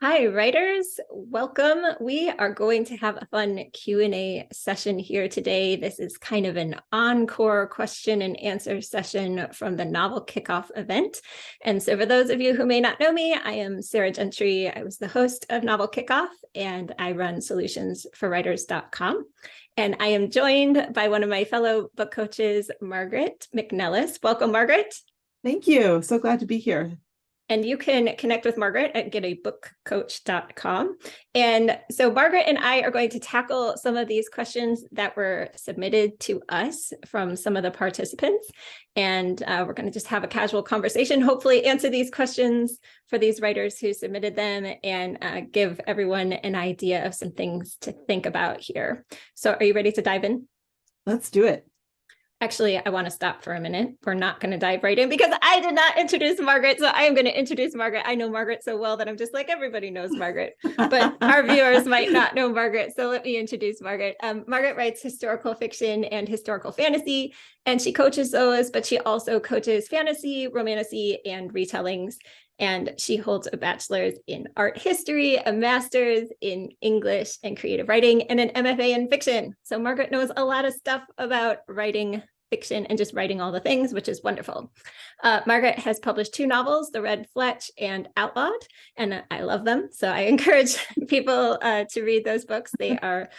Hi, writers. Welcome. We are going to have a fun Q&A session here today. This is kind of an encore question and answer session from the Novel Kickoff event. And so for those of you who may not know me, I am Sara Gentry. I was the host of Novel Kickoff, and I run solutionsforwriters.com. And I am joined by one of my fellow book coaches, Margaret McNellis. Welcome, Margaret. Thank you. So glad to be here. And you can connect with Margaret at getabookcoach.com. And so Margaret and I are going to tackle some of these questions that were submitted to us from some of the participants. And we're going to just have a casual conversation, hopefully answer these questions for these writers who submitted them and give everyone an idea of some things to think about here. So are you ready to dive in? Let's do it. Actually, I want to stop for a minute. We're not going to dive right in because I did not introduce Margaret. So I am going to introduce Margaret. I know Margaret so well that I'm just like, everybody knows Margaret, but our viewers might not know Margaret. So let me introduce Margaret. Margaret writes historical fiction and historical fantasy, and she coaches those, but she also coaches fantasy, romantasy, and retellings. And she holds a bachelor's in art history, a master's in English and creative writing, and an MFA in fiction. So Margaret knows a lot of stuff about writing fiction and just writing all the things, which is wonderful. Margaret has published 2 novels, The Red Fletch and Outlawed, and I love them. So I encourage people to read those books. They are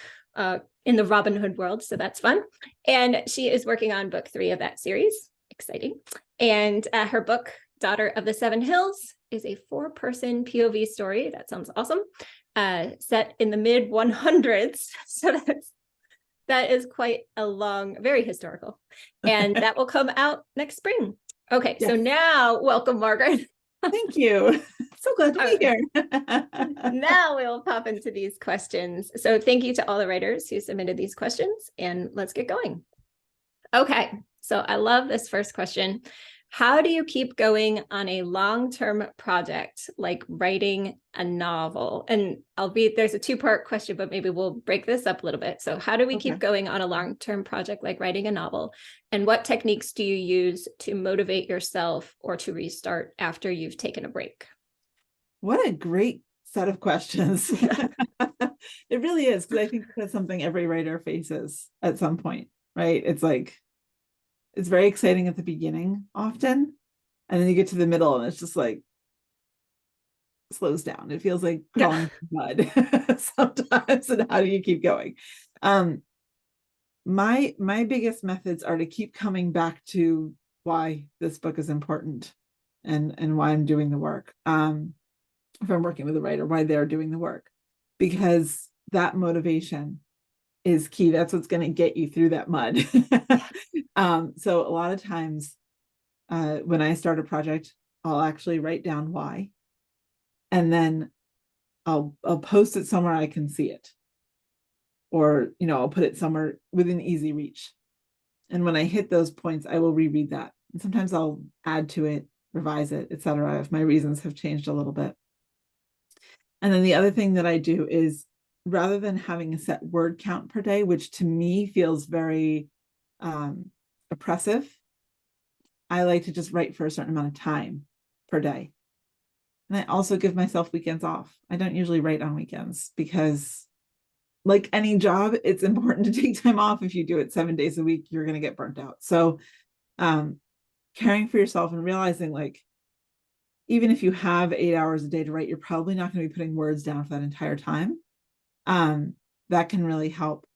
in the Robin Hood world, so that's fun. And she is working on book 3 of that series. Exciting. And her book, Daughter of the Seven Hills, is a 4-person POV story. That sounds awesome. Set in the mid 100s. So that is quite a long, very historical. And that will come out next spring. Okay, yes. So now welcome, Margaret. Thank you. So glad to be here. Now we'll pop into these questions. So thank you to all the writers who submitted these questions, and let's get going. Okay, so I love this first question. How do you keep going on a long-term project like writing a novel? And there's a 2-part question, but maybe we'll break this up a little bit. So how do we keep going on a long-term project like writing a novel? And what techniques do you use to motivate yourself or to restart after you've taken a break? What a great set of questions. It really is, because I think that's something every writer faces at some point, right? It's very exciting at the beginning often, and then you get to the middle and it's just like slows down. It feels like crawling through mud sometimes. And how do you keep going? My biggest methods are to keep coming back to why this book is important and why I'm doing the work. If I'm working with a writer, why they're doing the work, because that motivation is key. That's what's going to get you through that mud. So a lot of times when I start a project, I'll actually write down why, and then I'll post it somewhere I can see it, or I'll put it somewhere within easy reach. And when I hit those points, I will reread that. And sometimes I'll add to it, revise it, etc., if my reasons have changed a little bit. And then the other thing that I do is, rather than having a set word count per day, which to me feels very oppressive, I like to just write for a certain amount of time per day. And I also give myself weekends off. I don't usually write on weekends because, like any job, it's important to take time off. If you do it 7 days a week, you're going to get burnt out. So caring for yourself and realizing, like, even if you have 8 hours a day to write, you're probably not going to be putting words down for that entire time. That can really help.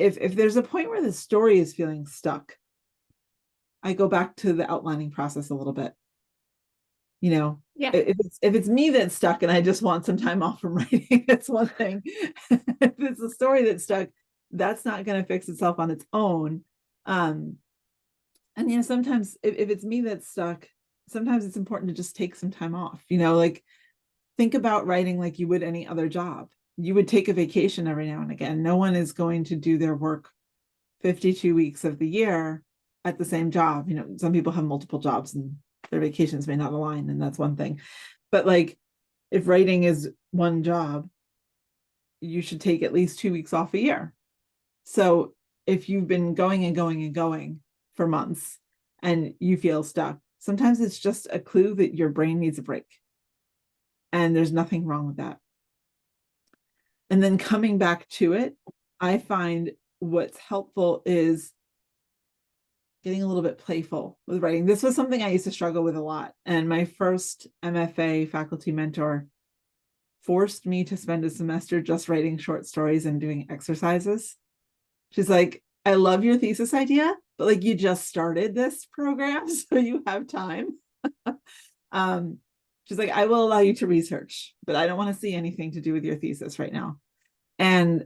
If there's a point where the story is feeling stuck, I go back to the outlining process a little bit. If it's me that's stuck and I just want some time off from writing, it's one thing. If it's a story that's stuck, that's not going to fix itself on its own. And sometimes if it's me that's stuck, sometimes it's important to just take some time off. Like, think about writing like you would any other job. You would take a vacation every now and again. No one is going to do their work 52 weeks of the year at the same job. Some people have multiple jobs and their vacations may not align, and that's one thing. But like, if writing is one job, you should take at least 2 weeks off a year. So if you've been going and going and going for months and you feel stuck, sometimes it's just a clue that your brain needs a break. And there's nothing wrong with that. And then coming back to it, I find what's helpful is getting a little bit playful with writing. This was something I used to struggle with a lot. And my first MFA faculty mentor forced me to spend a semester just writing short stories and doing exercises. She's like, I love your thesis idea, but like you just started this program, so you have time. She's like, I will allow you to research, but I don't want to see anything to do with your thesis right now. And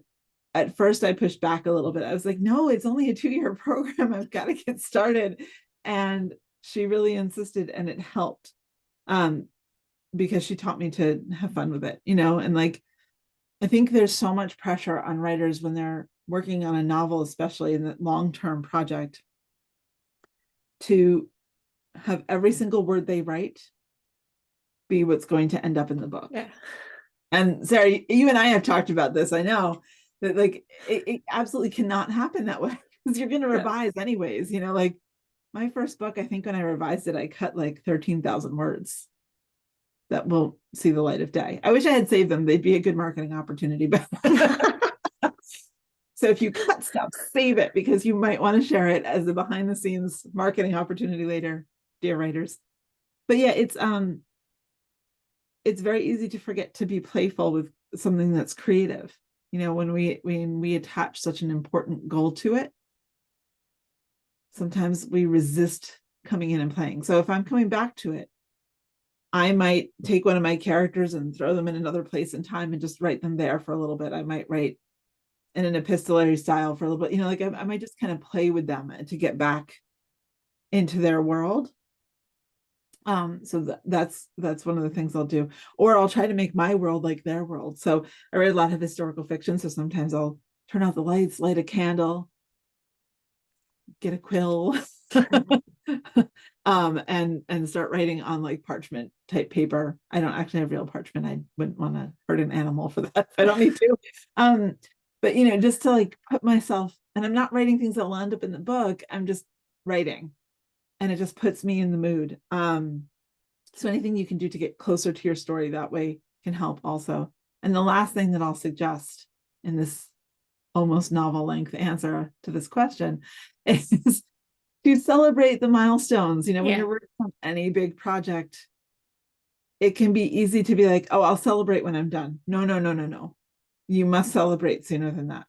at first I pushed back a little bit. I was like, no, it's only a 2-year program. I've got to get started. And she really insisted, and it helped. Because she taught me to have fun with it, and like, I think there's so much pressure on writers when they're working on a novel, especially in the long-term project, to have every single word they write be what's going to end up in the book. Yeah. And Sarah, you and I have talked about this. I know that like it absolutely cannot happen that way, because you're going to revise anyways. Like my first book, I think when I revised it, I cut like 13,000 words that will see the light of day. I wish I had saved them. They'd be a good marketing opportunity. But so if you cut stuff, save it, because you might want to share it as a behind the scenes marketing opportunity later, dear writers. But yeah, it's very easy to forget to be playful with something that's creative. When we attach such an important goal to it, sometimes we resist coming in and playing. So if I'm coming back to it, I might take one of my characters and throw them in another place in time and just write them there for a little bit. I might write in an epistolary style for a little bit, like I might just kind of play with them to get back into their world. So that's one of the things I'll do, or I'll try to make my world like their world. So I read a lot of historical fiction, so sometimes I'll turn out the lights, light a candle, get a quill, and start writing on like parchment type paper. I don't actually have real parchment. I wouldn't want to hurt an animal for that. I don't need to. But just to like put myself, and I'm not writing things that will end up in the book. I'm just writing, and it just puts me in the mood. So anything you can do to get closer to your story that way can help also. And the last thing that I'll suggest in this almost novel length answer to this question is to celebrate the milestones. When you're working on any big project, it can be easy to be like, oh, I'll celebrate when I'm done. No. You must celebrate sooner than that.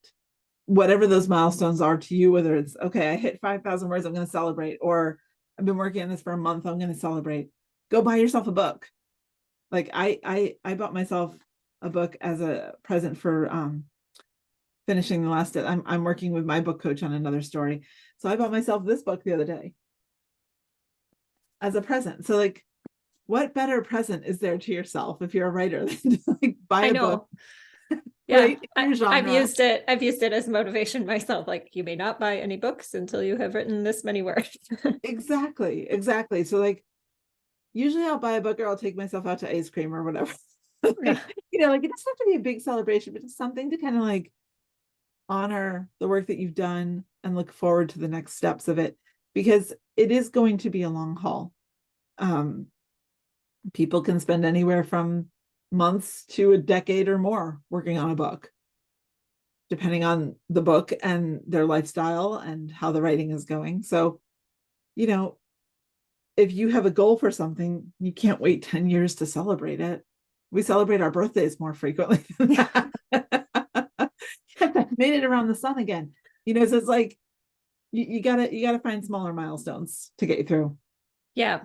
Whatever those milestones are to you, whether it's, okay, I hit 5,000 words, I'm going to celebrate, or I've been working on this for a month, I'm going to celebrate. Go buy yourself a book. Like I bought myself a book as a present for finishing the last. I'm working with my book coach on another story, so I bought myself this book the other day as a present. So like, what better present is there to yourself if you're a writer than to like buy a book? Yeah, right? I've used it as motivation myself. Like, you may not buy any books until you have written this many words. Exactly. So like, usually I'll buy a book, or I'll take myself out to ice cream or whatever. Like, it doesn't have to be a big celebration, but just something to kind of like honor the work that you've done and look forward to the next steps of it, because it is going to be a long haul. People can spend anywhere from months to a decade or more working on a book, depending on the book and their lifestyle and how the writing is going. So, if you have a goal for something, you can't wait 10 years to celebrate it. We celebrate our birthdays more frequently than that. Made it around the sun again. So it's like you gotta find smaller milestones to get you through. Yeah.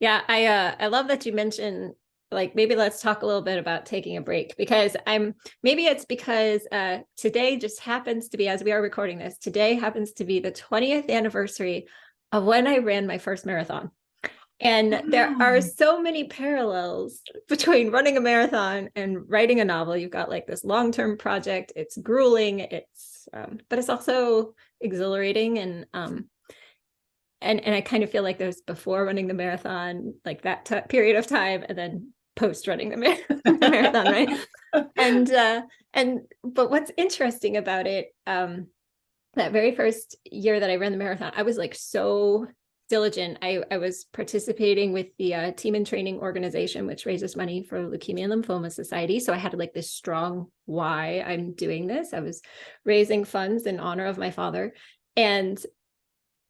I love that you mentioned, like, maybe let's talk a little bit about taking a break, because it's because today just happens to be, as we are recording this, today happens to be the 20th anniversary of when I ran my first marathon. And there are so many parallels between running a marathon and writing a novel. You've got like this long-term project. It's grueling. But it's also exhilarating. And I kind of feel like there's before running the marathon, like that period of time, and then post running the marathon, right? But what's interesting about it, that very first year that I ran the marathon, I was like so diligent. I was participating with the Team and Training organization, which raises money for Leukemia and Lymphoma Society. So I had like this strong why I'm doing this. I was raising funds in honor of my father, and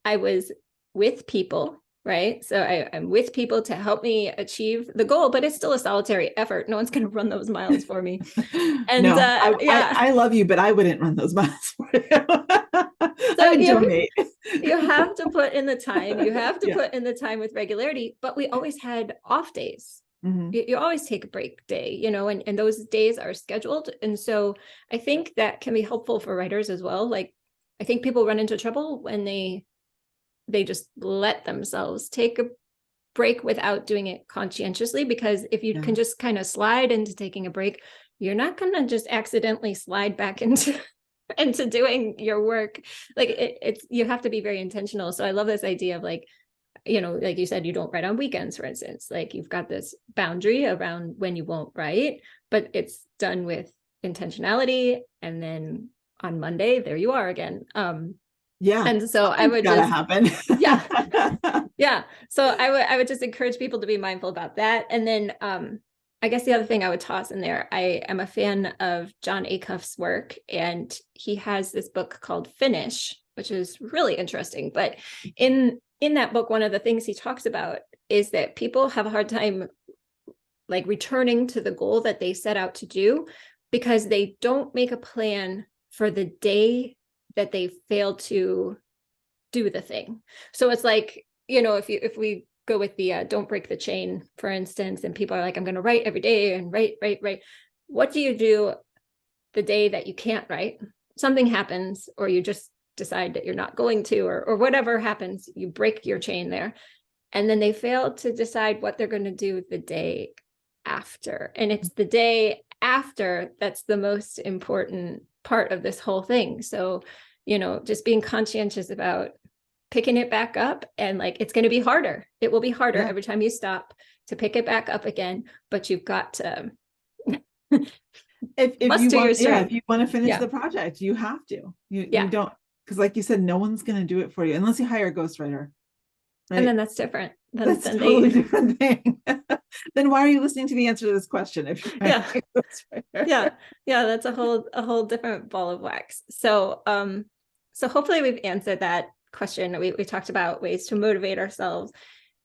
I was with people, right? So I'm with people to help me achieve the goal, but it's still a solitary effort. No one's going to run those miles for me. And No, yeah, I love you, but I wouldn't run those miles for you. so I would donate. you have to put in the time. You have to Yeah. put in the time with regularity, but we always had off days. Mhm. You always take a break day, you know, and those days are scheduled. And so I think that can be helpful for writers as well. Like, I think people run into trouble when they just let themselves take a break without doing it conscientiously, because if you can just kind of slide into taking a break, you're not going to just accidentally slide back into doing your work. Like it's you have to be very intentional. So I love this idea of like, you know, like you said, you don't write on weekends, for instance. Like you've got this boundary around when you won't write, but it's done with intentionality, and then on Monday there you are again. Yeah. And so I would gotta just happen. yeah. So I would just encourage people to be mindful about that. And then I guess the other thing I would toss in there, I am a fan of Jon Acuff's work, and he has this book called Finish, which is really interesting. But in that book, one of the things he talks about is that people have a hard time like returning to the goal that they set out to do, because they don't make a plan for the day that they fail to do the thing. So it's like, you know, if we go with the don't break the chain, for instance, and people are like, I'm going to write every day and write. What do you do the day that you can't write? Something happens, or you just decide that you're not going to, or whatever happens, you break your chain there. And then they fail to decide what they're going to do the day after. And it's the day after that's the most important part of this whole thing. So, you know, just being conscientious about picking it back up, and like it's going to be harder. It will be harder every time you stop to pick it back up again, but you've got to if muster you your want, strength. if you want to finish the project, you have to. You don't, because like you said, no one's going to do it for you unless you hire a ghostwriter. Right? And then that's different. That's a totally different thing. Then why are you listening to the answer to this question? If you're yeah, that's a whole different ball of wax. So so hopefully we've answered that question. We talked about ways to motivate ourselves.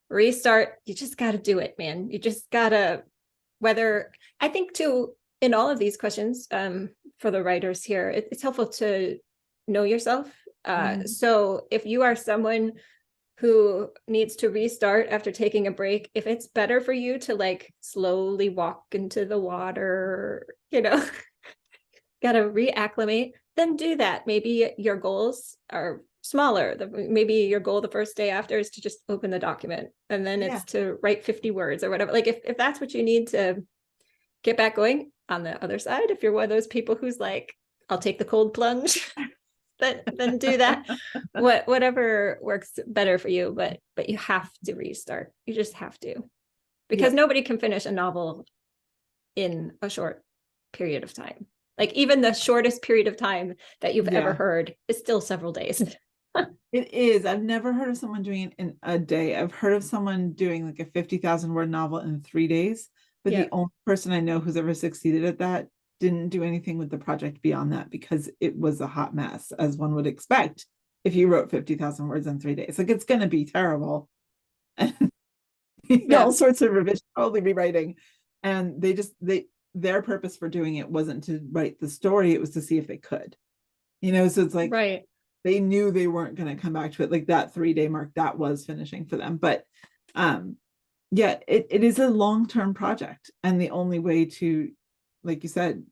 Restart. You just got to do it, man. You just gotta, whether, I think too, in all of these questions, for the writers here, it's helpful to know yourself. So if you are someone who needs to restart after taking a break, if it's better for you to like slowly walk into the water, you know, gotta reacclimate, then do that. Maybe your goals are smaller. Maybe your goal the first day after is to just open the document, and then it's to write 50 words or whatever. Like if that's what you need to get back going. On the other side, if you're one of those people who's like, I'll take the cold plunge, then do that. Whatever works better for you, but you have to restart. You just have to, because nobody can finish a novel in a short period of time. Like even the shortest period of time that you've ever heard is still several days. It is. I've never heard of someone doing it in a day. I've heard of someone doing like a 50,000 word novel in 3 days, but the only person I know who's ever succeeded at that didn't do anything with the project beyond that, because it was a hot mess, as one would expect if you wrote 50,000 words in 3 days. Like it's going to be terrible. And all sorts of revisions, probably rewriting. And their purpose for doing it wasn't to write the story, it was to see if they could, you know. So it's like they knew they weren't going to come back to it. Like that 3-day mark, that was finishing for them. But it is a long-term project, and the only way to, like you said,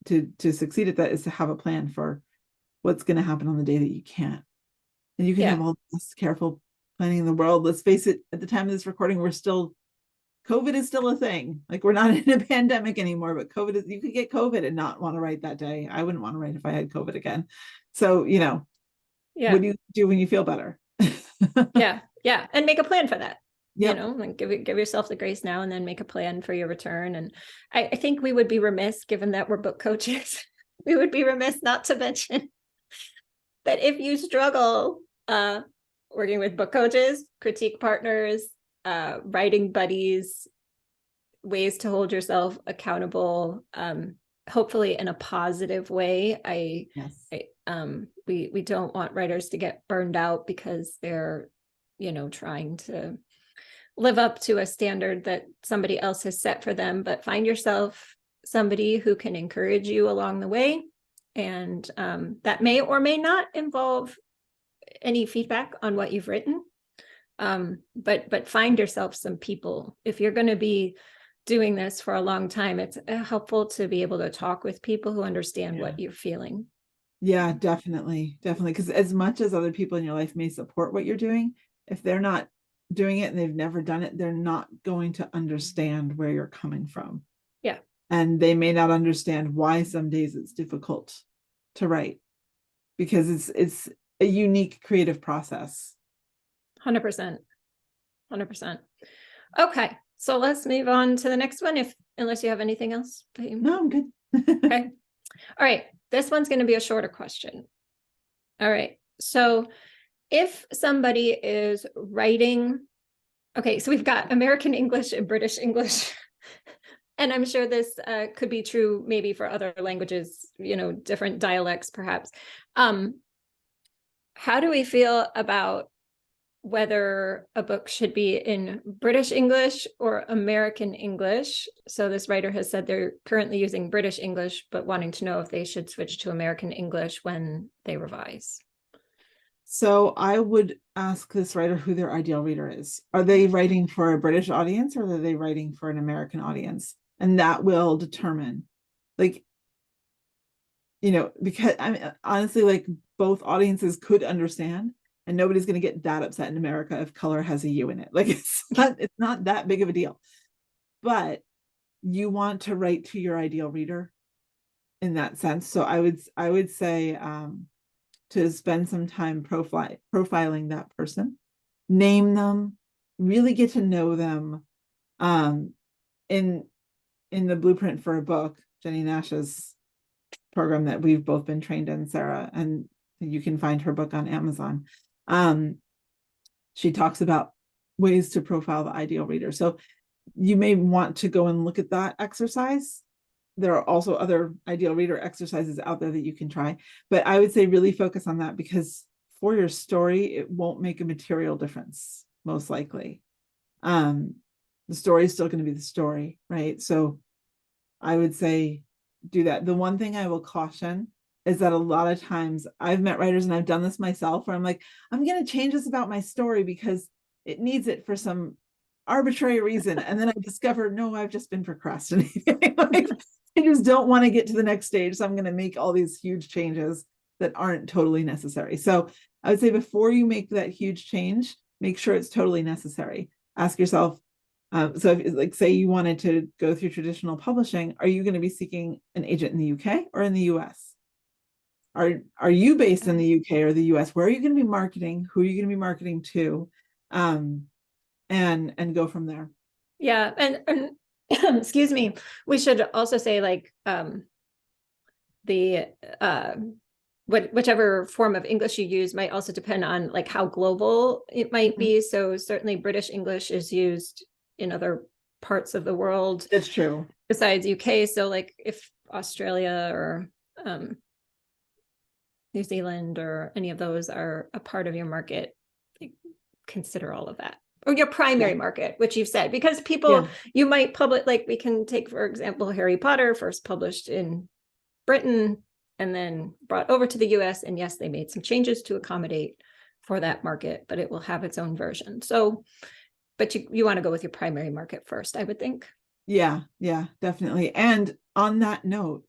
to succeed at that is to have a plan for what's going to happen on the day that you can't. And you can have all this careful planning in the world. Let's face it, at the time of this recording, COVID is still a thing. Like we're not in a pandemic anymore, but you could get COVID and not want to write that day. I wouldn't want to write if I had COVID again. So, you know, what do you do when you feel better? And make a plan for that. You know, like give yourself the grace now, and then make a plan for your return. And I think we would be remiss, given that we're book coaches, we would be remiss not to mention that if you struggle working with book coaches, critique partners, writing buddies, ways to hold yourself accountable, hopefully in a positive way. Yes. We don't want writers to get burned out because they're, trying to live up to a standard that somebody else has set for them, but find yourself somebody who can encourage you along the way. And that may or may not involve any feedback on what you've written. But find yourself some people. If you're going to be doing this for a long time, it's helpful to be able to talk with people who understand what you're feeling. Yeah, definitely. Because as much as other people in your life may support what you're doing, if they're not doing it and they've never done it, they're not going to understand where you're coming from. Yeah. And they may not understand why some days it's difficult to write, because it's a unique creative process. 100%. Okay. So let's move on to the next one, unless you have anything else. No, I'm good. Okay. All right. This one's going to be a shorter question. All right. So if somebody is writing, okay, so we've got American English and British English. And I'm sure this could be true maybe for other languages, different dialects perhaps. How do we feel about whether a book should be in British English or American English? So this writer has said they're currently using British English, but wanting to know if they should switch to American English when they revise. So I would ask this writer who their ideal reader is. Are they writing for a British audience, or are they writing for an American audience? And that will determine, because I mean, honestly, both audiences could understand, and nobody's going to get that upset in America if color has a U in it. It's not that big of a deal. But you want to write to your ideal reader in that sense. So I would say to spend some time profiling that person, name them, really get to know them. In the Blueprint for a Book, Jennie Nash's program that we've both been trained in, Sara, and you can find her book on Amazon. She talks about ways to profile the ideal reader. So you may want to go and look at that exercise. There are also other ideal reader exercises out there that you can try, but I would say really focus on that, because for your story, it won't make a material difference, most likely. The story is still going to be the story, right? So I would say do that. The one thing I will caution is that a lot of times I've met writers, and I've done this myself, where I'm like, I'm going to change this about my story because it needs it for some arbitrary reason. And then I discover, no, I've just been procrastinating. I just don't want to get to the next stage. So I'm going to make all these huge changes that aren't totally necessary. So I would say before you make that huge change, make sure it's totally necessary. Ask yourself, so if, say you wanted to go through traditional publishing, are you going to be seeking an agent in the UK or in the US? Are you based in the UK or the US? Where are you going to be marketing? Who are you going to be marketing to? And go from there. Yeah. And excuse me, we should also say whichever form of English you use might also depend on how global it might be. So certainly British English is used in other parts of the world. That's true. Besides UK. So if Australia or New Zealand or any of those are a part of your market, consider all of that. Or your primary market, which you've said, because people, you might publish, we can take, for example, Harry Potter, first published in Britain and then brought over to the US. And yes, they made some changes to accommodate for that market, but it will have its own version. So, but you want to go with your primary market first, I would think. Yeah, definitely. And on that note,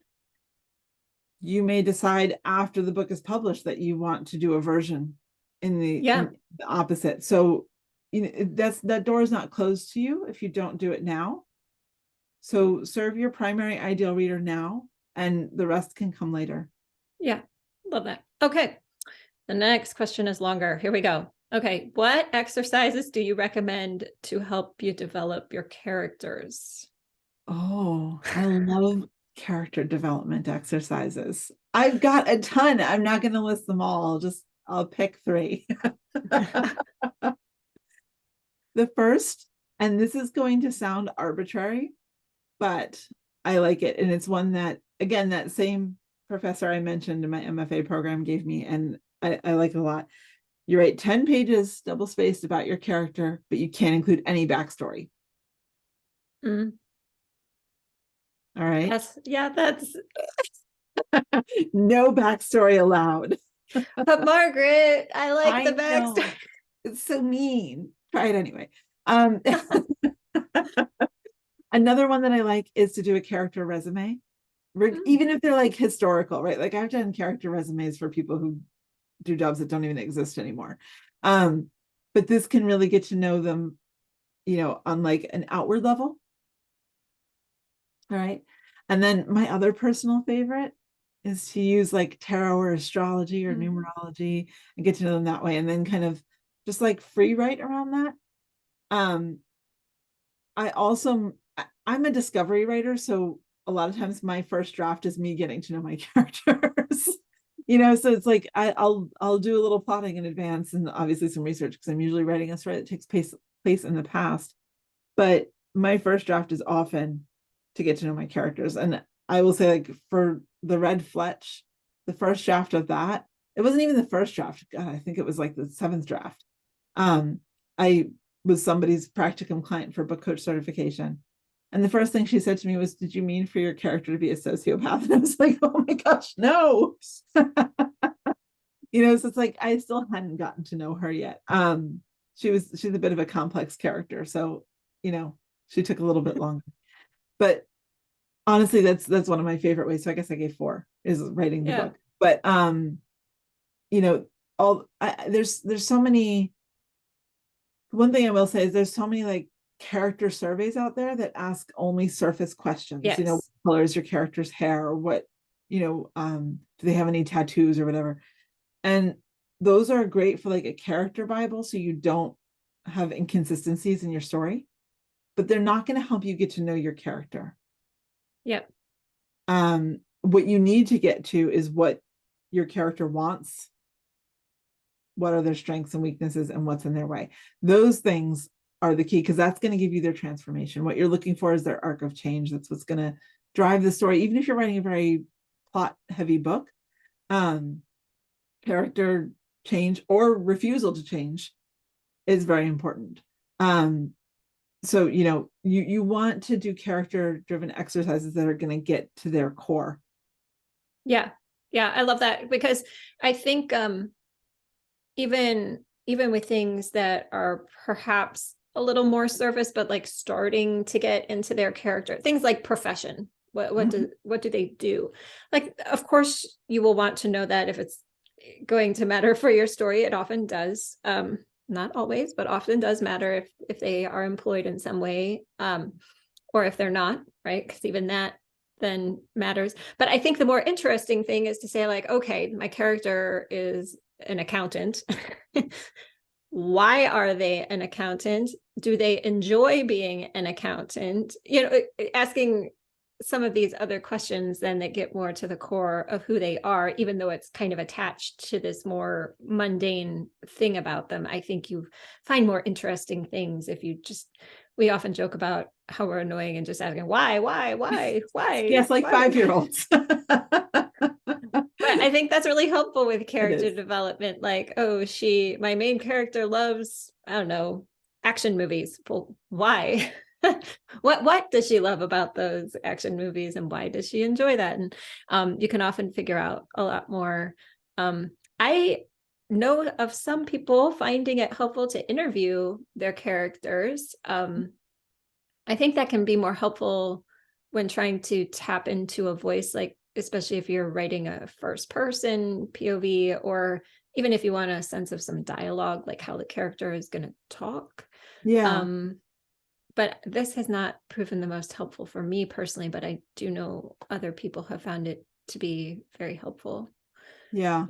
you may decide after the book is published that you want to do a version in the opposite. So that door is not closed to you if you don't do it now. So serve your primary ideal reader now, and the rest can come later. Yeah, love that. Okay, the next question is longer. Here we go. Okay, what exercises do you recommend to help you develop your characters? Oh, I love character development exercises. I've got a ton. I'm not going to list them all. I'll pick three. The first, and this is going to sound arbitrary, but I like it. And it's one that, again, that same professor I mentioned in my MFA program gave me, and I like it a lot. You write 10 pages double spaced about your character, but you can't include any backstory. Mm. All right. That's No backstory allowed. but Margaret, I like the know. backstory. It's so mean. Try it anyway. Another one that I like is to do a character resume, even if they're like historical, right? Like I've done character resumes for people who do jobs that don't even exist anymore. But this can really get to know them, on like an outward level. All right. And then my other personal favorite is to use like tarot or astrology or numerology and get to know them that way. And then kind of just like free write around that. I'm a discovery writer. So a lot of times my first draft is me getting to know my characters. So it's like I'll do a little plotting in advance and obviously some research because I'm usually writing a story that takes place in the past. But my first draft is often to get to know my characters. And I will say, like, for the Red Fletch, the first draft of that, it wasn't even the first draft. God, I think it was like the 7th draft. I was somebody's practicum client for book coach certification. And the first thing she said to me was, "Did you mean for your character to be a sociopath?" And I was like, "Oh my gosh, no." So it's like I still hadn't gotten to know her yet. She's a bit of a complex character. So, she took a little bit longer. But honestly, that's one of my favorite ways. So I guess I gave 4 is writing the book. But there's so many. One thing I will say is there's so many like character surveys out there that ask only surface questions. Yes. What color is your character's hair, or what, do they have any tattoos or whatever? And those are great for like a character Bible, so you don't have inconsistencies in your story, but they're not going to help you get to know your character. Yep. What you need to get to is what your character wants, what are their strengths and weaknesses, and what's in their way. Those things are the key, because that's going to give you their transformation. What you're looking for is their arc of change. That's what's going to drive the story. Even if you're writing a very plot heavy book, character change or refusal to change is very important. So you want to do character driven exercises that are going to get to their core. Yeah I love that, because I think even with things that are perhaps a little more surface, but like starting to get into their character, things like profession, what do they do? Like, of course you will want to know that if it's going to matter for your story. It often does, not always, but often does matter if they are employed in some way, or if they're not, right? Because even that then matters. But I think the more interesting thing is to say, like, okay, my character is an accountant. Why are they an accountant? Do they enjoy being an accountant? Asking some of these other questions then that get more to the core of who they are, even though it's kind of attached to this more mundane thing about them. I think you find more interesting things if you we often joke about how we're annoying and just asking why. Yes, like 5-year-olds. But I think that's really helpful with character development. Like, oh, my main character loves, I don't know, action movies. Well, why? What does she love about those action movies, and why does she enjoy that? And you can often figure out a lot more. I know of some people finding it helpful to interview their characters. I think that can be more helpful when trying to tap into a voice, like especially if you're writing a first person POV, or even if you want a sense of some dialogue, like how the character is going to talk. Yeah. But this has not proven the most helpful for me personally, but I do know other people have found it to be very helpful. Yeah.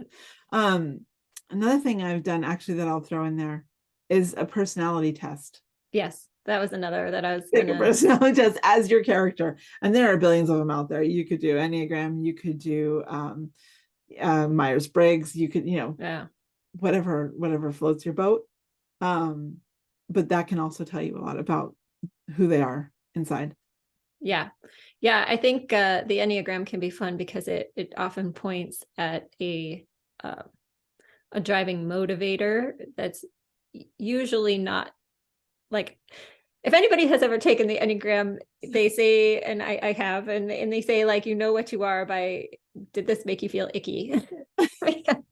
Another thing I've done actually that I'll throw in there is a personality test. Yes, that was another that I was Take a personality test as your character. And there are billions of them out there. You could do Enneagram, you could do Myers-Briggs, you could, whatever floats your boat. But that can also tell you a lot about who they are inside. Yeah. Yeah. I think the Enneagram can be fun because it often points at a driving motivator that's usually not like, if anybody has ever taken the Enneagram, they say, and I have, and they say, like, you know what you are by, did this make you feel icky?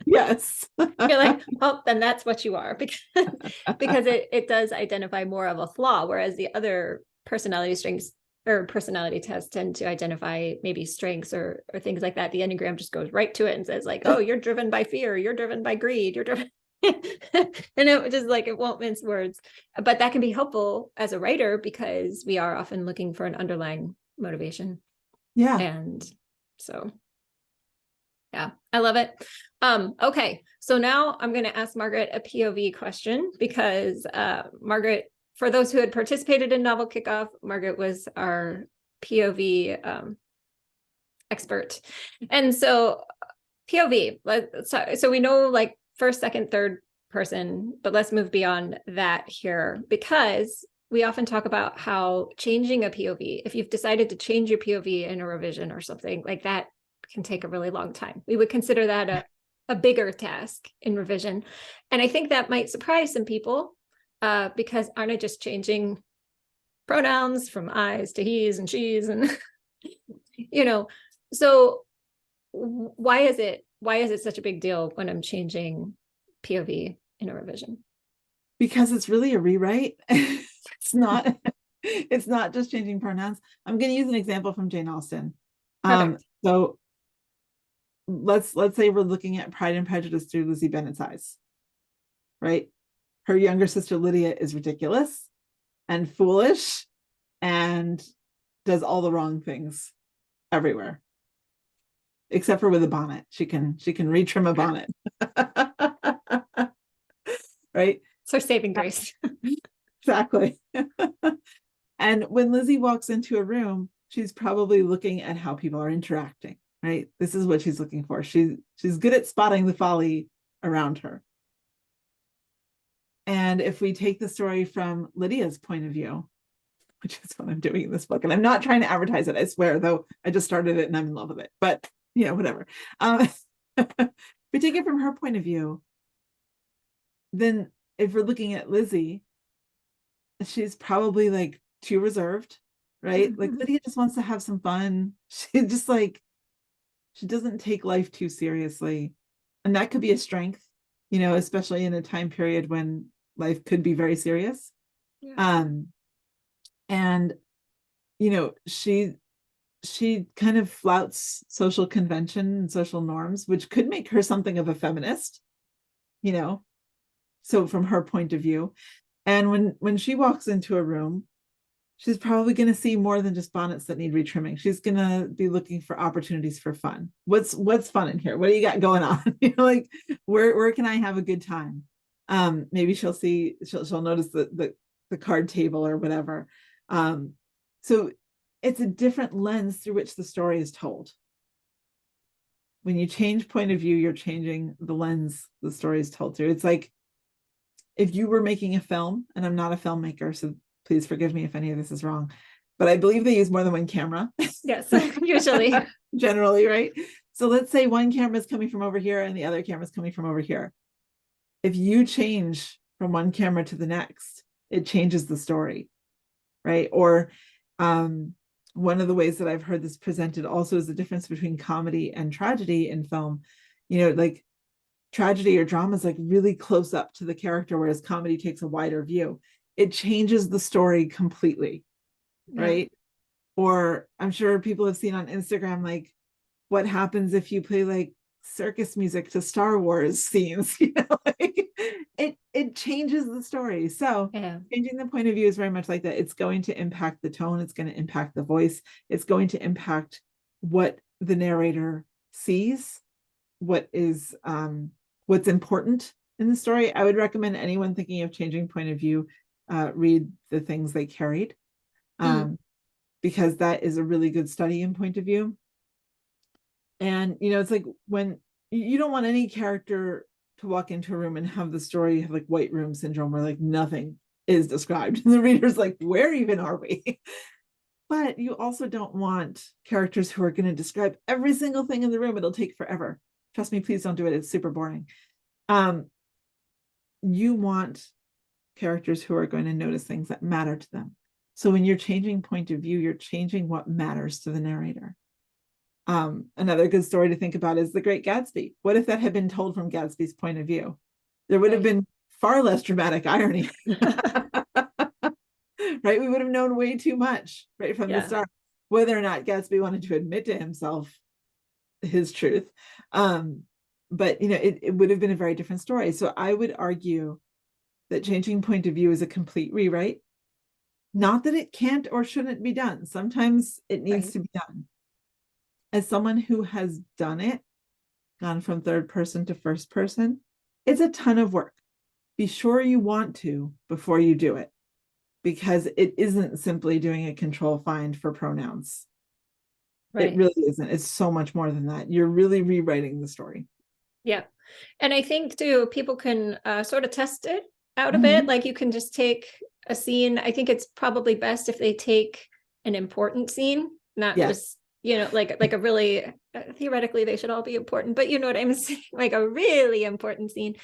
Yes. You're like, well, then that's what you are, because it does identify more of a flaw, whereas the other personality strengths or personality tests tend to identify maybe strengths or things like that. The Enneagram just goes right to it and says, like, oh, you're driven by fear, you're driven by greed, you're driven. And it just like, it won't mince words, but that can be helpful as a writer because we are often looking for an underlying motivation. Yeah. And so, yeah, I love it. Okay, so now I'm going to ask Margaret a POV question because Margaret, for those who had participated in Novel Kickoff, Margaret was our POV expert. And so POV, so we know like first, second, third person, but let's move beyond that here because we often talk about how changing a POV, if you've decided to change your POV in a revision or something like that, can take a really long time. We would consider that a bigger task in revision. And I think that might surprise some people because aren't I just changing pronouns from I's to he's and she's and, so why is it such a big deal when I'm changing POV in a revision? Because it's really a rewrite. It's not just changing pronouns. I'm going to use an example from Jane Austen. So let's say we're looking at Pride and Prejudice through Lizzie Bennet's eyes, right? Her younger sister Lydia is ridiculous and foolish and does all the wrong things everywhere, except for with a bonnet. She can retrim a bonnet. Right? So saving grace. Exactly. And when Lizzie walks into a room, she's probably looking at how people are interacting, right? This is what she's looking for. She's good at spotting the folly around her. And if we take the story from Lydia's point of view, which is what I'm doing in this book, and I'm not trying to advertise it, I swear, though I just started it and I'm in love with it, but whatever. If we take it from her point of view, then if we're looking at Lizzie, she's probably like too reserved, right? Mm-hmm. Like Lydia just wants to have some fun. She just like, she doesn't take life too seriously. And that could be a strength, especially in a time period when life could be very serious. Yeah. And, she kind of flouts social convention and social norms, which could make her something of a feminist, so from her point of view. And when she walks into a room, she's probably going to see more than just bonnets that need retrimming. She's going to be looking for opportunities for fun. What's fun in here? What do you got going on? Like where can I have a good time? Maybe she'll notice the card table or whatever. So it's a different lens through which the story is told. When you change point of view, you're changing the lens the story is told through. It's like if you were making a film, and I'm not a filmmaker, so please forgive me if any of this is wrong, but I believe they use more than one camera. Yes, usually. Generally, right? So let's say one camera is coming from over here and the other camera is coming from over here. If you change from one camera to the next, it changes the story, right? Or one of the ways that I've heard this presented also is the difference between comedy and tragedy in film. Like tragedy or drama is like really close up to the character, whereas comedy takes a wider view. It changes the story completely, right? Or I'm sure people have seen on Instagram, like what happens if you play like circus music to Star Wars scenes, like it changes the story. So changing the point of view is very much like that. It's going to impact the tone. It's going to impact the voice. It's going to impact what the narrator sees, what's important in the story. I would recommend anyone thinking of changing point of view, read The Things They Carried, because that is a really good study in point of view. And, it's like when you don't want any character to walk into a room and have the story have like white room syndrome where like nothing is described. And the reader's like, where even are we? But you also don't want characters who are going to describe every single thing in the room. It'll take forever. Trust me, please don't do it. It's super boring. You want characters who are going to notice things that matter to them. So when you're changing point of view, you're changing what matters to the narrator. Another good story to think about is The Great Gatsby. What if that had been told from Gatsby's point of view? There would have been far less dramatic irony. Right? We would have known way too much right from the start, whether or not Gatsby wanted to admit to himself his truth. But it would have been a very different story. So I would argue that changing point of view is a complete rewrite. Not that it can't or shouldn't be done. Sometimes it needs to be done. As someone who has done it, gone from third person to first person, it's a ton of work. Be sure you want to before you do it, because it isn't simply doing a control find for pronouns. Right. It really isn't. It's so much more than that. You're really rewriting the story. Yeah. And I think too, people can sort of test it out a bit. Like you can just take a scene. I think it's probably best if they take an important scene, not just, like a really, theoretically they should all be important, but you know what I'm saying? Like a really important scene,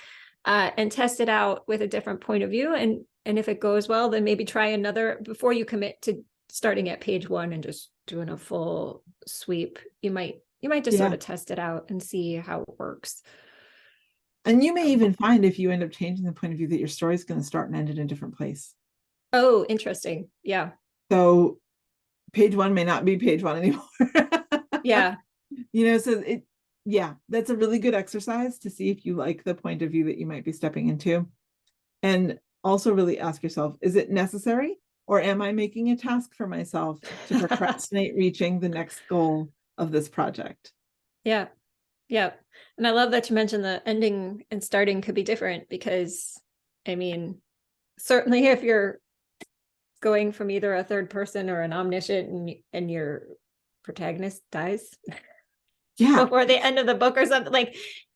and test it out with a different point of view. And if it goes well, then maybe try another before you commit to starting at page 1 and just doing a full sweep. You might just sort of test it out and see how it works. And you may even find, if you end up changing the point of view, that your story is going to start and end in a different place. Oh, interesting. Yeah. So page 1 may not be page 1 anymore. Yeah. So that's a really good exercise to see if you like the point of view that you might be stepping into. And also really ask yourself, is it necessary? Or am I making a task for myself to procrastinate reaching the next goal of this project? Yeah. Yeah. And I love that you mentioned the ending and starting could be different, because I mean, certainly if you're going from either a third person or an omniscient and your protagonist dies before the end of the book or something,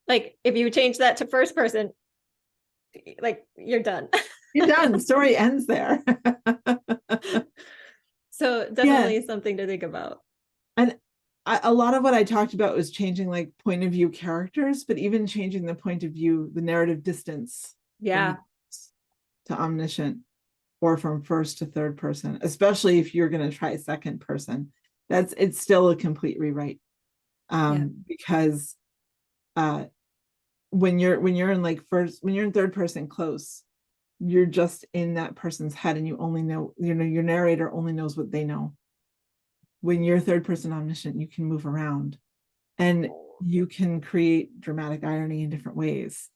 like if you change that to first person, like you're done. You're done. The story ends there. So definitely something to think about. And a lot of what I talked about was changing like point of view characters, but even changing the point of view, the narrative distance. Yeah. To omniscient, or from first to third person, especially if you're going to try second person. It's still a complete rewrite. Because when you're in third person close, you're just in that person's head, and you only know, your narrator only knows what they know. When you're third person omniscient, you can move around and you can create dramatic irony in different ways.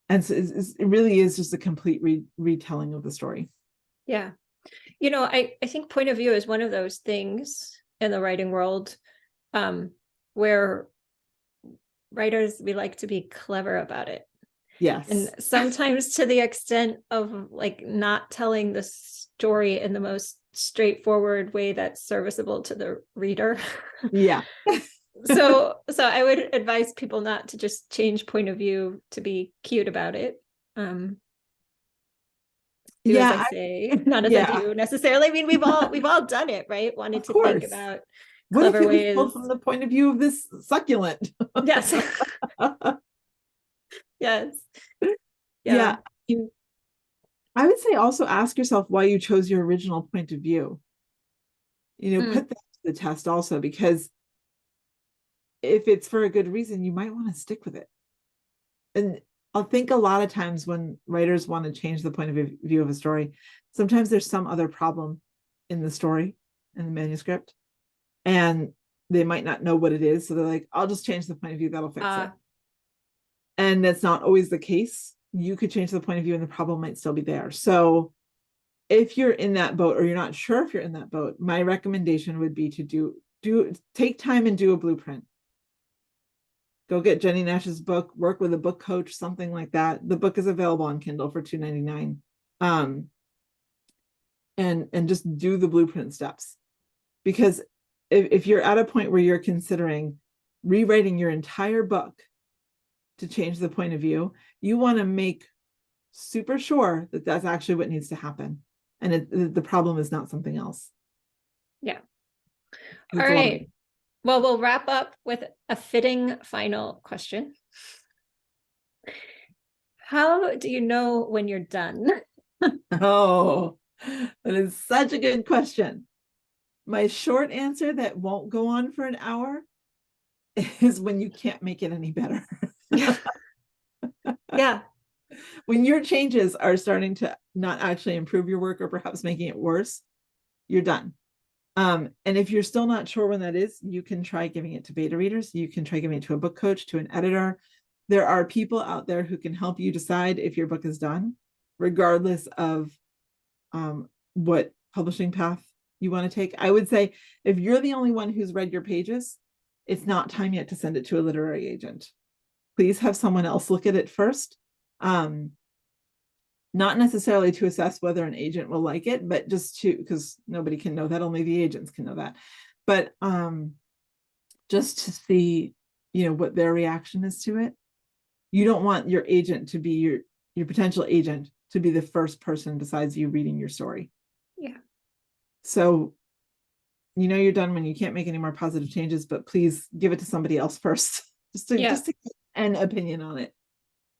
And so it really is just a complete retelling of the story. Yeah. I think point of view is one of those things in the writing world where writers, we like to be clever about it. Yes. And sometimes to the extent of like not telling the story in the most straightforward way that's serviceable to the reader. Yeah. So I would advise people not to just change point of view to be cute about it. Do as I say, not as I do necessarily. I mean, we've all done it, right? Wanted to think about clever ways. What if it was from the point of view of this succulent? Yes. Yes. Yeah. I would say also ask yourself why you chose your original point of view. Put that to the test also, because if it's for a good reason, you might want to stick with it. And I think a lot of times when writers want to change the point of view of a story, sometimes there's some other problem in the story, in the manuscript, and they might not know what it is. So they're like, I'll just change the point of view, that'll fix it. And that's not always the case. You could change the point of view and the problem might still be there. So if you're in that boat, or you're not sure if you're in that boat, my recommendation would be to take time and do a blueprint. Go get Jennie Nash's book, work with a book coach, something like that. The book is available on Kindle for $2.99. And just do the blueprint steps. Because if you're at a point where you're considering rewriting your entire book, to change the point of view, you want to make super sure that that's actually what needs to happen. And the problem is not something else. Yeah. All right. Well, we'll wrap up with a fitting final question. How do you know when you're done? Oh, that is such a good question. My short answer that won't go on for an hour is when you can't make it any better. Yeah. When your changes are starting to not actually improve your work or perhaps making it worse, you're done. And if you're still not sure when that is, you can try giving it to beta readers. You can try giving it to a book coach, to an editor. There are people out there who can help you decide if your book is done, regardless of what publishing path you want to take. I would say if you're the only one who's read your pages, it's not time yet to send it to a literary agent. Please have someone else look at it first. Not necessarily to assess whether an agent will like it, but just to, because nobody can know that, only the agents can know that. But just to see, what their reaction is to it. You don't want your agent to be your potential agent to be the first person besides you reading your story. Yeah. So, you're done when you can't make any more positive changes, but please give it to somebody else first, just to get an opinion on it.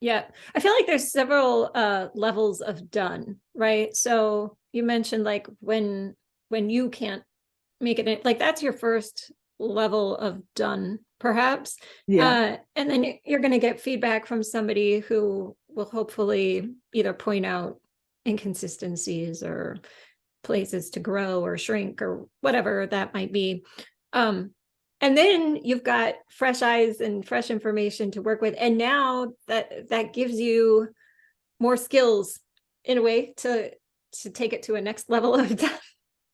Yeah. I feel like there's several levels of done, right? So you mentioned like when you can't make it, like that's your first level of done, perhaps. Yeah. And then you're going to get feedback from somebody who will hopefully either point out inconsistencies or places to grow or shrink or whatever that might be. And then you've got fresh eyes and fresh information to work with. And now that gives you more skills in a way to take it to a next level of done.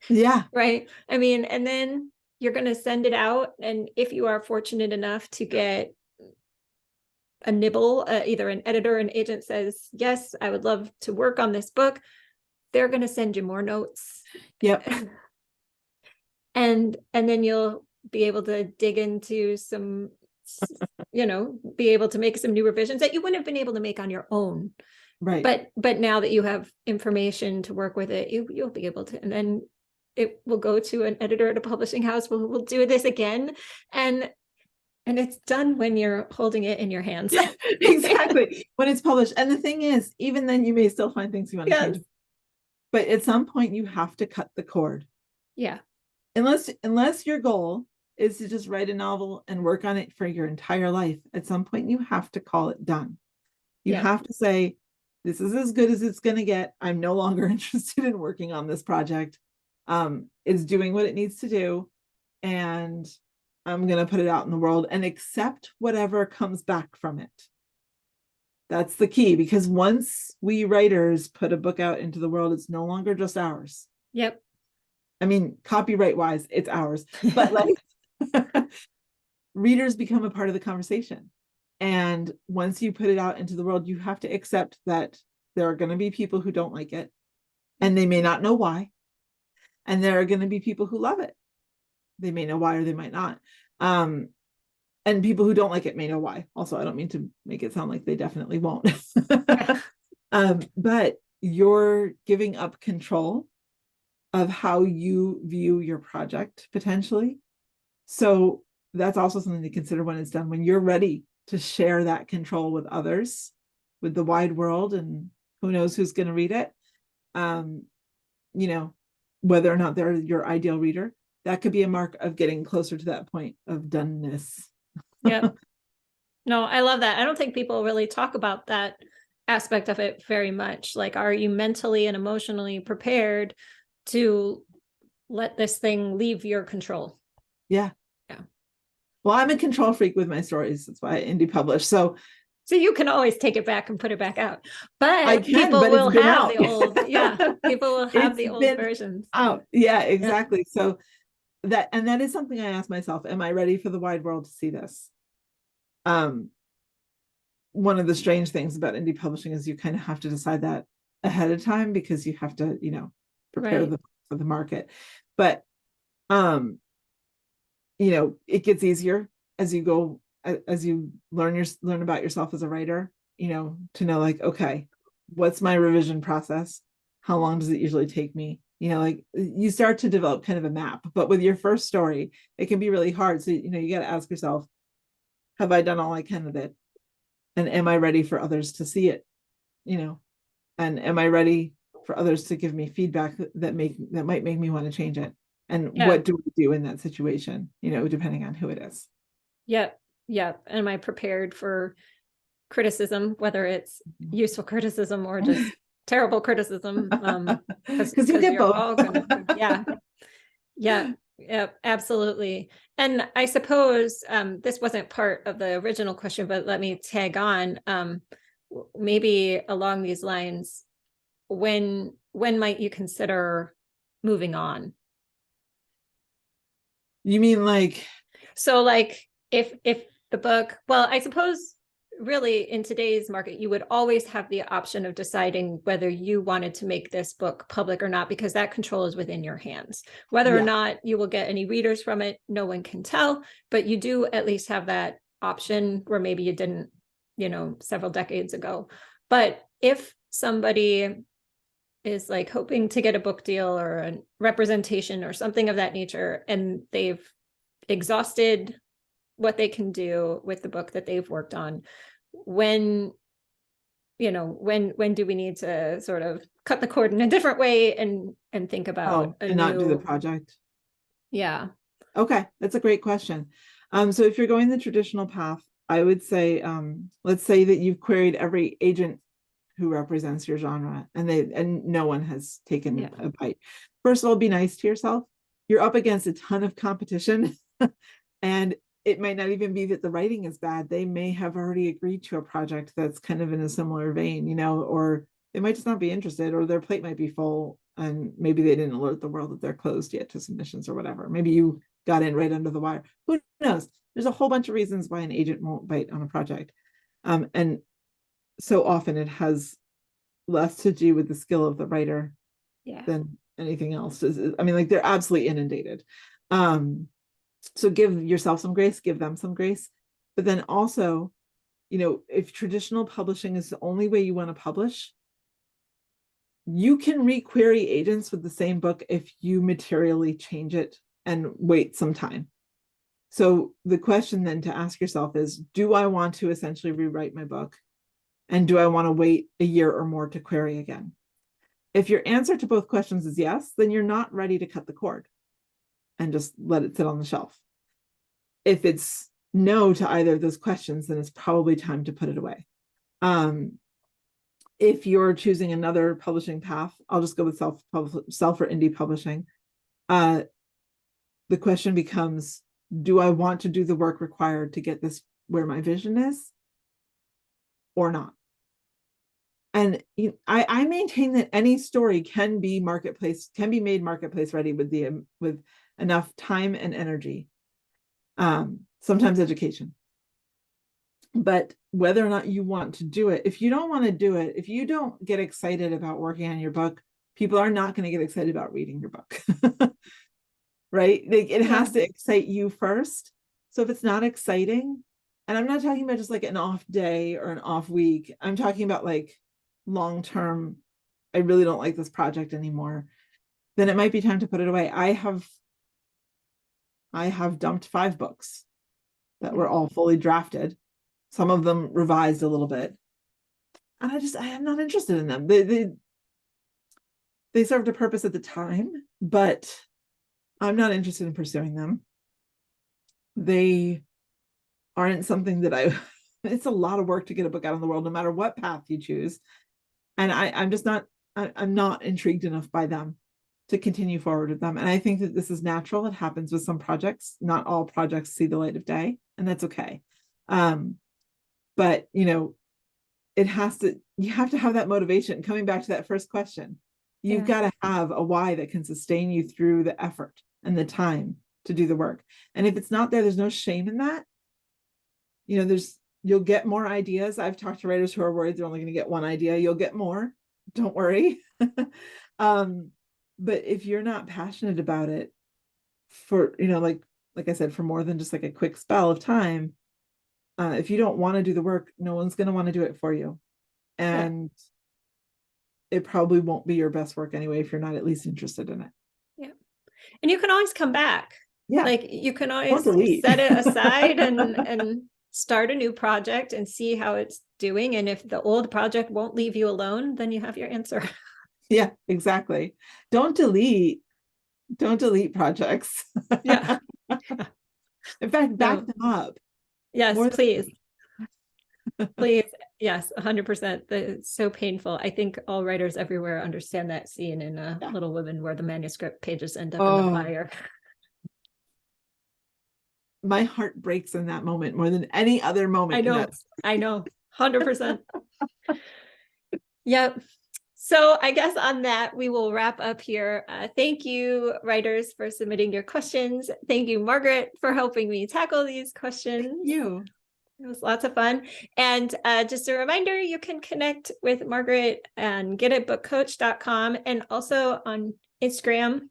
Yeah. Right. I mean, and then you're going to send it out. And if you are fortunate enough to get a nibble, either an editor, an agent says, yes, I would love to work on this book, they're going to send you more notes. Yep. And then you'll be able to dig into some, be able to make some new revisions that you wouldn't have been able to make on your own. Right. But now that you have information to work with it, you'll be able to, and then it will go to an editor at a publishing house. We'll do this again. And it's done when you're holding it in your hands. Yeah, exactly. When it's published. And the thing is, even then you may still find things you want to change. But at some point you have to cut the cord. Yeah. Unless your goal is to just write a novel and work on it for your entire life, at some point you have to call it done. You have to say, this is as good as it's going to get. I'm no longer interested in working on this project. It's doing what it needs to do. And I'm going to put it out in the world and accept whatever comes back from it. That's the key, because once we writers put a book out into the world, it's no longer just ours. Yep. I mean, copyright wise, it's ours, but like readers become a part of the conversation. And once you put it out into the world, you have to accept that there are going to be people who don't like it, and they may not know why. And there are going to be people who love it. They may know why, or they might not. And people who don't like it may know why. Also, I don't mean to make it sound like they definitely won't. But you're giving up control of how you view your project potentially. So that's also something to consider when it's done, when you're ready to share that control with others, with the wide world, and who knows who's going to read it. Whether or not they're your ideal reader, that could be a mark of getting closer to that point of doneness. Yeah. No, I love that. I don't think people really talk about that aspect of it very much. Like, are you mentally and emotionally prepared to let this thing leave your control? Yeah. Yeah. Well, I'm a control freak with my stories. That's why I indie publish. So you can always take it back and put it back out. But people will have the old, people will have the old versions. Out. Yeah, exactly. Yeah. So that is something I ask myself, am I ready for the wide world to see this? One of the strange things about indie publishing is you kind of have to decide that ahead of time, because you have to, prepare for the market. But it gets easier as you go as you learn about yourself as a writer, to know like, okay, what's my revision process? How long does it usually take me? Like you start to develop kind of a map, but with your first story, it can be really hard. So, you got to ask yourself, have I done all I can with it? And am I ready for others to see it? And am I ready for others to give me feedback that might make me want to change it? And what do we do in that situation, depending on who it is? Yep. Am I prepared for criticism, whether it's useful criticism or just terrible criticism? Because you get both. All yeah, absolutely. And I suppose this wasn't part of the original question, but let me tag on. Maybe along these lines, when might you consider moving on? You mean like, so like if the book, well, I suppose really in today's market, you would always have the option of deciding whether you wanted to make this book public or not, because that control is within your hands. Whether or not you will get any readers from it, no one can tell, but you do at least have that option where maybe you didn't, several decades ago. But if somebody is like hoping to get a book deal or a representation or something of that nature, and they've exhausted what they can do with the book that they've worked on, when do we need to sort of cut the cord in a different way and think about not do the project? Yeah. Okay, that's a great question. So if you're going the traditional path, I would say, let's say that you've queried every agent who represents your genre, and no one has taken a bite. First of all, be nice to yourself. You're up against a ton of competition, and it might not even be that the writing is bad. They may have already agreed to a project that's kind of in a similar vein, or they might just not be interested, or their plate might be full, and maybe they didn't alert the world that they're closed yet to submissions or whatever. Maybe you got in right under the wire. Who knows? There's a whole bunch of reasons why an agent won't bite on a project. And so often it has less to do with the skill of the writer than anything else. I mean, like, they're absolutely inundated. So give yourself some grace, give them some grace. But then also, if traditional publishing is the only way you want to publish, you can requery agents with the same book if you materially change it and wait some time. So the question then to ask yourself is, do I want to essentially rewrite my book? And do I want to wait a year or more to query again? If your answer to both questions is yes, then you're not ready to cut the cord and just let it sit on the shelf. If it's no to either of those questions, then it's probably time to put it away. If you're choosing another publishing path, I'll just go with self or indie publishing. The question becomes, do I want to do the work required to get this where my vision is or not? And I maintain that any story can be made marketplace ready with enough time and energy, sometimes education. But whether or not you want to do it, if you don't want to do it, if you don't get excited about working on your book, people are not going to get excited about reading your book. Right? It has to excite you first. So if it's not exciting, and I'm not talking about just like an off day or an off week, I'm talking about like long-term, I really don't like this project anymore, then it might be time to put it away. I have dumped 5 books that were all fully drafted, some of them revised a little bit, and I am not interested in them. They served a purpose at the time, but I'm not interested in pursuing them. They aren't something that it's a lot of work to get a book out in the world, no matter what path you choose. And I'm not intrigued enough by them to continue forward with them. And I think that this is natural. It happens with some projects. Not all projects see the light of day, and that's okay. But you have to have that motivation. Coming back to that first question, you've got to have a why that can sustain you through the effort and the time to do the work. And if it's not there, there's no shame in that. You'll get more ideas. I've talked to writers who are worried they're only going to get one idea. You'll get more. Don't worry. But if you're not passionate about it for, like I said, for more than just like a quick spell of time, If you don't want to do the work, no one's going to want to do it for you. And it probably won't be your best work anyway if you're not at least interested in it. Yeah. And you can always come back. Yeah. Like you can Don't always delete. set it aside and start a new project and see how it's doing. And if the old project won't leave you alone, then you have your answer. Yeah, exactly. Don't delete projects. Yeah. In fact, back No. them up. Yes, More please. Please. Yes, 100%. It's so painful. I think all writers everywhere understand that scene in Yeah. Little Women where the manuscript pages end up in Oh. the fire. My heart breaks in that moment more than any other moment. I know, 100%. Yep. So I guess on that, we will wrap up here. Thank you, writers, for submitting your questions. Thank you, Margaret, for helping me tackle these questions. Thank you. It was lots of fun. And just a reminder, you can connect with Margaret and getitbookcoach.com and also on Instagram.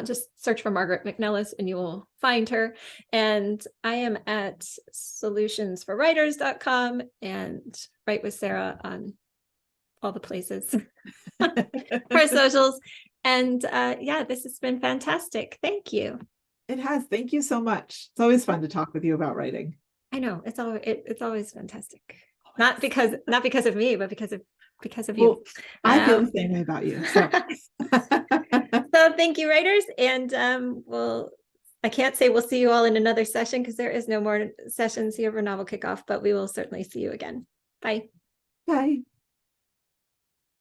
Just search for Margaret McNellis and you will find her. And I am at solutionsforwriters.com and Write with Sara on all the places for socials. And yeah, this has been fantastic. Thank you. It has. Thank you so much. It's always fun to talk with you about writing. I know it's always fantastic. Not because of me, but because of you. Well, I feel the same way about you. So. So thank you, writers. And I can't say we'll see you all in another session because there is no more sessions here for Novel Kickoff, but we will certainly see you again. Bye. Bye.